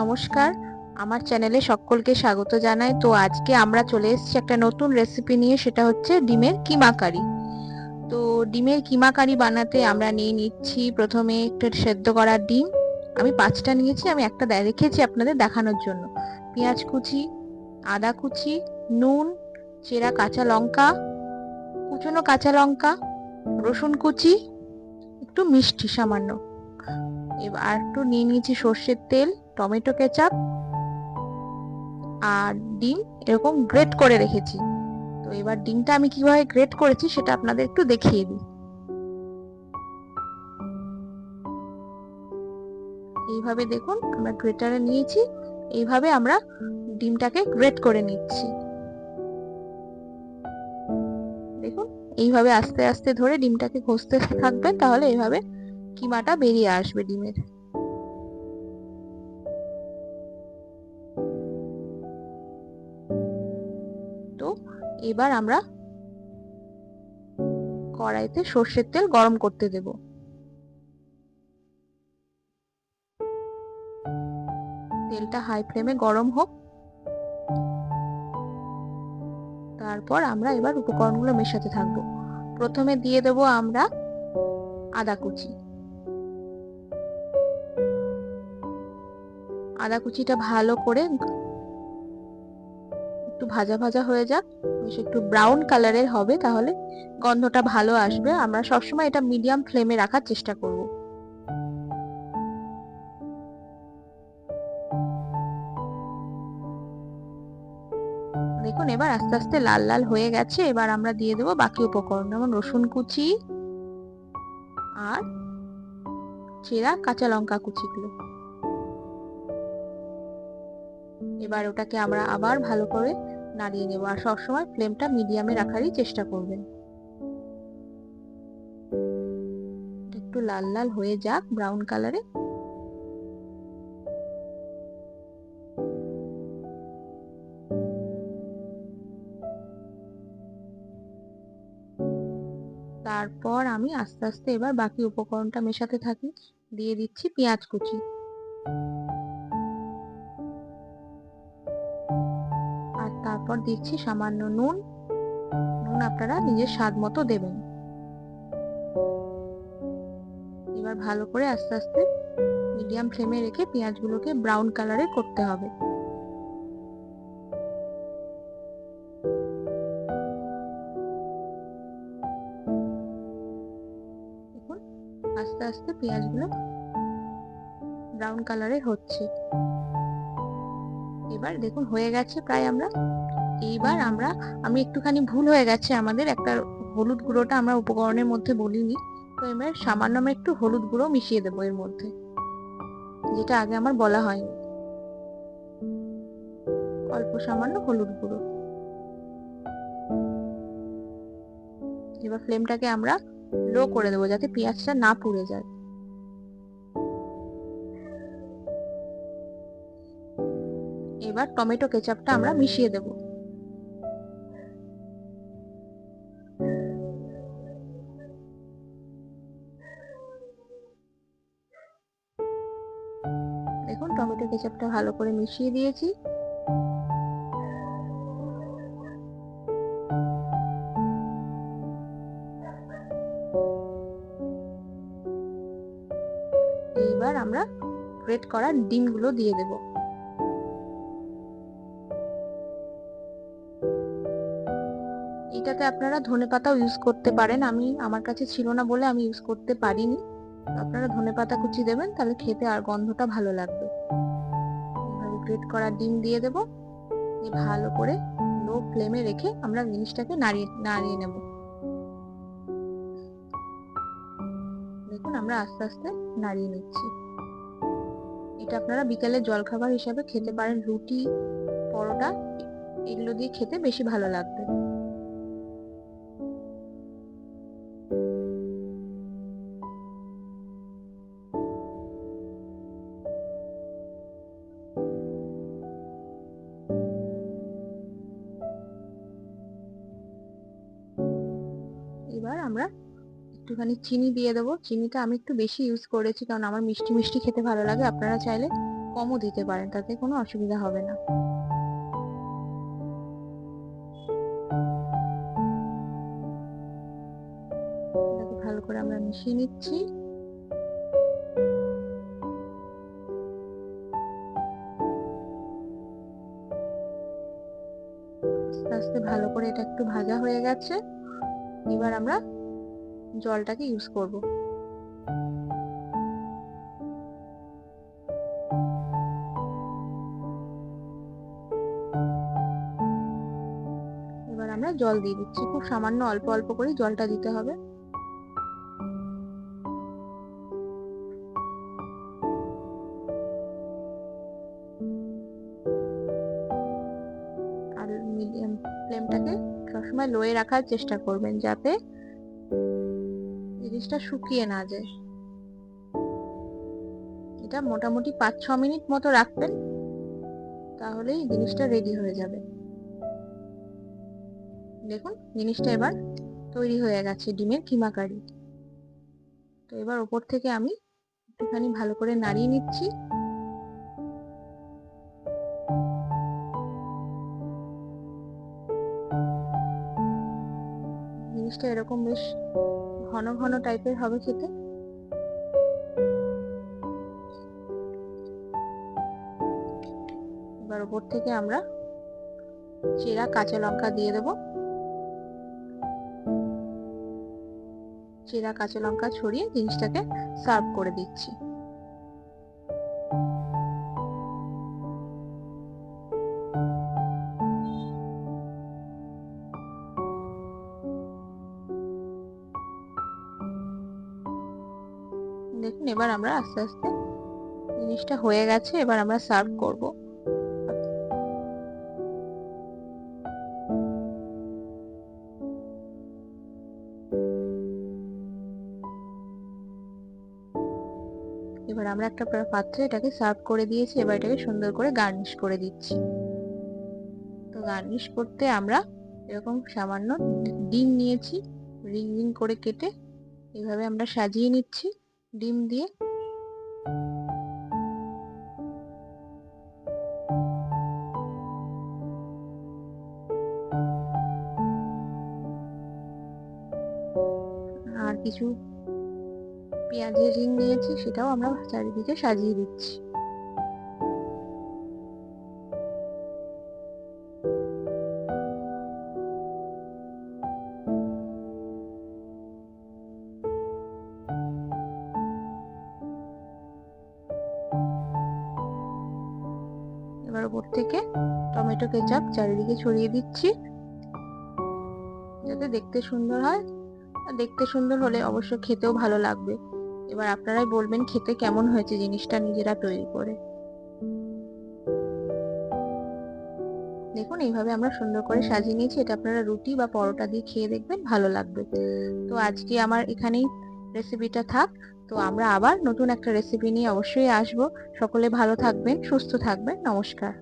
নমস্কার, আমার চ্যানেলে সকলকে স্বাগত জানাই। তো আজকে আমরা চলে এসেছি একটা নতুন রেসিপি নিয়ে, সেটা হচ্ছে ডিমের কিমা কারি। তো ডিমের কিমা কারি বানাতে আমরা নিয়ে নিচ্ছি প্রথমে একটা সেদ্ধ করা ডিম। আমি 5টা নিয়েছি, আমি একটা রেখেছি আপনাদের দেখানোর জন্য। পেঁয়াজ কুচি, আদা কুচি, নুন, চেরা কাঁচা লঙ্কা, কুচনো কাঁচা লঙ্কা, রসুন কুচি, একটু মিষ্টি সামান্য। এবার একটু নিয়ে নিয়েছি সর্ষের তেল, টমেটো কেচাপ আর ডিম এরকম গ্রেট করে রেখেছি। তো এবার ডিমটা আমি কিভাবে গ্রেট করেছি সেটা আপনাদের একটু দেখিয়ে দিই। এইভাবে দেখুন, আমরা গ্রেটারে নিয়েছি, এইভাবে আমরা ডিমটাকে গ্রেট করে নিচ্ছি। দেখুন, এইভাবে আস্তে আস্তে ধরে ডিমটাকে ঘষতে থাকবেন, তাহলে এইভাবে কিমাটা বেরিয়ে আসবে ডিমের। তো এবার আমরা কড়াইতে সর্ষের তেল গরম করতে দেব। তেলটা হাই ফ্লেমে গরম হোক। তারপর আমরা এবার উপকরণগুলো মেশাতে থাকবো। প্রথমে দিয়ে দেব আমরা আদা কুচি। আদা কুচিটা ভালো করে একটু ভাজা ভাজা হয়ে যাক, বেশ একটু ব্রাউন কালারের হবে, তাহলে গন্ধটা ভালো আসবে। আমরা সবসময় এটা মিডিয়াম ফ্লেমে রাখার চেষ্টা করব। দেখুন, এবার আস্তে আস্তে লাল লাল হয়ে গেছে। এবার আমরা দিয়ে দেবো বাকি উপকরণ, যেমন রসুন কুচি আর চেরা কাঁচা লঙ্কা কুচিগুলো। এবার ওটাকে আমরা আবার ভালো করে নাড়িয়ে নেব, আর সবসময় ফ্লেমটা মিডিয়ামে রাখারই চেষ্টা করবেন। একটু লাল লাল হয়ে যাক, ব্রাউন কালারে। তারপর আমি আস্তে আস্তে এবার বাকি উপকরণটা মেশাতে থাকি। দিয়ে দিচ্ছি পেঁয়াজ কুচি, আর তারপর দিচ্ছি সামান্য নুন। নুন আপনারা নিজের স্বাদ মতো দেবেন। এবার ভালো করে আস্তে আস্তে মিডিয়াম ফ্লেমে রেখে পেঁয়াজগুলোকে ব্রাউন কালারে করতে হবে। দেখুন, আস্তে আস্তে পেঁয়াজগুলো ব্রাউন কালারের হচ্ছে। এবার দেখুন হয়ে গেছে প্রায়। এইবার আমি একটুখানি ভুল হয়ে গেছে আমাদের, একটা হলুদ গুঁড়োটা আমরা উপকরণের মধ্যে বলিনি। তো এবার সামান্য আমি একটু হলুদ গুঁড়ো মিশিয়ে দেবো এর মধ্যে, যেটা আগে আমার বলা হয়নি। অল্প সামান্য হলুদ গুঁড়ো। এবার ফ্লেমটাকে আমরা লো করে দেবো, যাতে পেঁয়াজটা না পুড়ে যায়। এবার টমেটো কেচাপটা আমরা মিশিয়ে দেব। দেখুন, টমেটো কেচাপটা ভালো করে মিশিয়ে দিয়েছি। এইবার আমরা গ্রেট করা ডিমগুলো দিয়ে দেব। এটাতে আপনারা ধনেপাতাও ইউজ করতে পারেন, আমার কাছে ছিল না বলে আমি ইউজ করতে পারিনি। আপনারা ধনেপাতা কুচি দেবেন, তাহলে খেতে আর গন্ধটা ভালো লাগবে। এইভাবে গ্রেট করা ডিম দিয়ে দেব। ভালো করে লো ফ্লেমে রেখে আমরা জিনিসটাকে নাড়িয়ে নাড়িয়ে নেব। দেখুন, আমরা আস্তে আস্তে নাড়িয়ে নিচ্ছি। এটা আপনারা বিকালে জলখাবার হিসাবে খেতে পারেন, রুটি, পরোটা এগুলো দিয়ে খেতে বেশি ভালো লাগবে। এবার আমরা একটুখানি চিনি দিয়ে দেবো। চিনিটা আমি একটু বেশি ইউজ করেছি, কারণ আমার মিষ্টি মিষ্টি খেতে ভালো লাগে। আপনারা চাইলে কমও দিতে পারেন, তাতে কোনো অসুবিধা হবে না। এটাকে ভালো করে আমরা মিশিয়ে নিচ্ছি। আস্তে আস্তে ভালো করে এটা একটু ভাজা হয়ে গেছে। এবার আমরা জলটাকে ইউজ করব। এবার আমরা জল দিয়ে দিচ্ছি, খুব সামান্য অল্প অল্প করে জলটা দিতে হবে। আর মিডিয়াম ফ্লেমটাকে সবসময় লোয়ে রাখার চেষ্টা করবেন, যাতে জিনিসটা শুকিয়ে না যায়। এটা মোটামুটি 5-6 মিনিট মতো রাখবেন, তাহলেই জিনিসটা রেডি হয়ে যাবে। দেখুন জিনিসটা এবার তৈরি হয়ে গেছে, ডিমের কিমা কারি। তো এবার ওপর থেকে আমি একটুখানি ভালো করে নাড়িয়ে নিচ্ছি। জিনিসটা এরকম বেশ ঘন ঘন টাইপের হবে খেতে। এবার ওপর থেকে আমরা চেরা কাঁচা লঙ্কা দিয়ে দেব। চেরা কাঁচা লঙ্কা ছড়িয়ে জিনিসটাকে সার্ভ করে দিচ্ছি। দেখুন এবার আমরা আস্তে আস্তে জিনিসটা হয়ে গেছে, এবার আমরা সার্ভ করব। এবার আমরা একটা পাত্রে এটাকে সার্ভ করে দিয়েছি। এবার এটাকে সুন্দর করে গার্নিশ করে দিচ্ছি। তো গার্নিশ করতে আমরা এরকম সামান্য ডিম নিয়েছি, রিং রিং করে কেটে এইভাবে আমরা সাজিয়ে নিচ্ছি ডিম দিয়ে। আর কিছু পেঁয়াজের রিং নিয়েছি, সেটাও আমরা চারিদিকে সাজিয়ে দিচ্ছি। এবার উপর থেকে টমেটো কেচাপ চারিদিকে ছড়িয়ে দিচ্ছি, যাতে দেখতে সুন্দর হয়। আর দেখতে সুন্দর হলে অবশ্য খেতেও ভালো লাগবে। এবার আপনারাই বলবেন খেতে কেমন হয়েছে জিনিসটা নিজেরা তৈরি করে। দেখুন এইভাবে আমরা সুন্দর করে সাজিয়ে নিয়েছি। এটা আপনারা রুটি বা পরোটা দিয়ে খেয়ে দেখবেন, ভালো লাগবে। তো আজকে আমার এখানেই রেসিপিটা থাক। তো আমরা আবার নতুন একটা রেসিপি নিয়ে অবশ্যই আসবো। সকলে ভালো থাকবেন, সুস্থ থাকবেন। নমস্কার।